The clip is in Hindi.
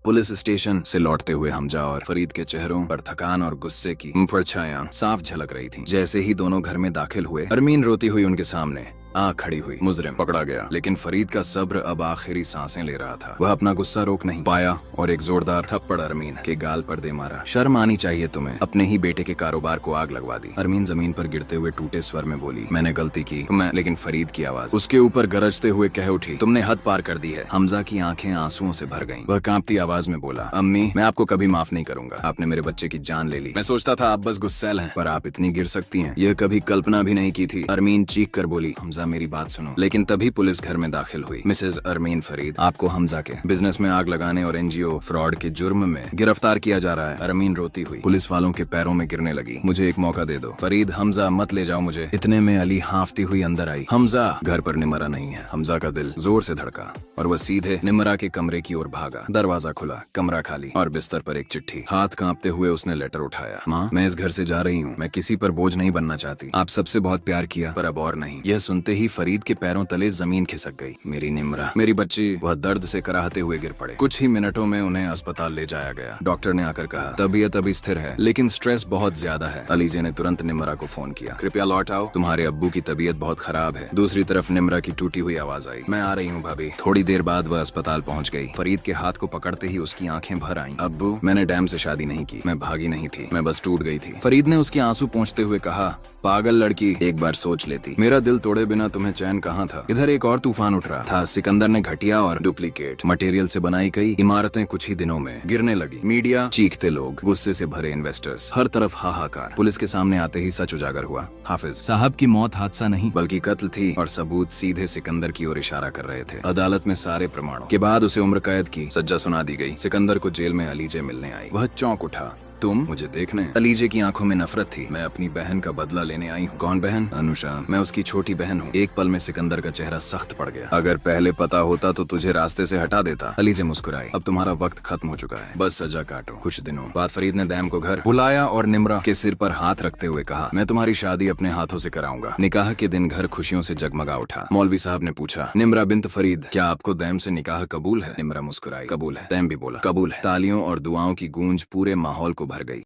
पुलिस स्टेशन से लौटते हुए हमजा और फरीद के चेहरों पर थकान और गुस्से की परछायां साफ झलक रही थी। जैसे ही दोनों घर में दाखिल हुए, अरमीन रोती हुई उनके सामने आ खड़ी हुई। मुजरिम पकड़ा गया, लेकिन फरीद का सब्र अब आखिरी सांसें ले रहा था। वह अपना गुस्सा रोक नहीं पाया और एक जोरदार थप्पड़ अरमीन के गाल पर दे मारा। शर्म आनी चाहिए तुम्हें, अपने ही बेटे के कारोबार को आग लगवा दी। अरमीन जमीन पर गिरते हुए टूटे स्वर में बोली, मैंने गलती की मैं। लेकिन फरीद की आवाज उसके ऊपर गरजते हुए कह उठी, तुमने हद पार कर दी है। हमजा की आंखें आंसुओं से भर गईं। वह कांपती आवाज में बोला, अम्मी मैं आपको कभी माफ नहीं करूंगा। आपने मेरे बच्चे की जान ले ली। मैं सोचता था आप बस गुस्सैल हैं, पर आप इतनी गिर सकती हैं, यह कभी कल्पना भी नहीं की थी। अरमीन चीख कर बोली, हमजा मेरी बात सुनो। लेकिन तभी पुलिस घर में दाखिल हुई। मिसेज अरमीन फरीद, आपको हमजा के बिजनेस में आग लगाने और एनजीओ फ्रॉड के जुर्म में गिरफ्तार किया जा रहा है। अरमीन रोती हुई पुलिस वालों के पैरों में गिरने लगी। मुझे एक मौका दे दो फरीद, हमजा मत ले जाओ मुझे। इतने में अली हांफती हुई अंदर आई। हमजा, घर पर निमरा नहीं है। हमजा का दिल जोर से धड़का और वह सीधे निमरा के कमरे की ओर भागा। दरवाजा खुला, कमरा खाली और बिस्तर पर एक चिट्ठी। हाथ कांपते हुए उसने लेटर उठाया। माँ, मैं इस घर से जा रही हूँ। मैं किसी पर बोझ नहीं बनना चाहती। आप सबसे बहुत प्यार किया, पर अब और नहीं। यह सुनते ही फरीद के पैरों तले जमीन खिसक गई। मेरी निमरा, मेरी बच्ची। वह दर्द से कराहते हुए गिर पड़े। कुछ ही मिनटों में उन्हें अस्पताल ले जाया गया। डॉक्टर ने आकर कहा, तबीयत अभी स्थिर है, लेकिन स्ट्रेस बहुत ज्यादा है। अलीजे ने तुरंत निमरा को फोन किया, कृपया लौट आओ, तुम्हारे अब्बू की तबीयत बहुत खराब है। दूसरी तरफ निमरा की टूटी हुई आवाज आई, मैं आ रही हूँ भाभी। थोड़ी देर बाद वह अस्पताल पहुँच गई। फरीद के हाथ को पकड़ते ही उसकी आंखें भर आईं। अब्बू, मैंने डैम से शादी नहीं की, मैं भागी नहीं थी, मैं बस टूट गई थी। फरीद ने उसके आंसू पोंछते हुए कहा, पागल लड़की, एक बार सोच लेती। मेरा दिल तोड़े बिना तुम्हें चैन कहाँ था। इधर एक और तूफान उठ रहा था। सिकंदर ने घटिया और डुप्लीकेट मटेरियल से बनाई कई इमारतें कुछ ही दिनों में गिरने लगी। मीडिया, चीखते लोग, गुस्से से भरे इन्वेस्टर्स, हर तरफ हाहाकार। पुलिस के सामने आते ही सच उजागर हुआ। हाफिज साहब की मौत हादसा नहीं बल्कि कत्ल थी और सबूत सीधे सिकंदर की ओर इशारा कर रहे थे। अदालत में सारे प्रमाणों के बाद उसे उम्र कैद की सजा सुना दी गई। सिकंदर को जेल में अलीजे मिलने आई। वह चौंक उठा, तुम मुझे देखने? अलीजे की आंखों में नफरत थी। मैं अपनी बहन का बदला लेने आई हूँ। कौन बहन? अनुषा, मैं उसकी छोटी बहन हूँ। एक पल में सिकंदर का चेहरा सख्त पड़ गया। अगर पहले पता होता तो तुझे रास्ते से हटा देता। अलीजे मुस्कुराई, अब तुम्हारा वक्त खत्म हो चुका है, बस सजा काटो। कुछ दिनों बाद फरीद ने दैम को घर बुलाया और निमरा के सिर पर हाथ रखते हुए कहा, मैं तुम्हारी शादी अपने हाथों से कराऊंगा। निकाह के दिन घर खुशियों से जगमगा उठा। मौलवी साहब ने पूछा, निमरा बिन्त फरीद, क्या आपको दैम से निकाह कबूल है? निमरा मुस्कुराई, कबूल है। दैम भी बोला, कबूल है। तालियों और दुआओं की गूंज पूरे माहौल को भर गई।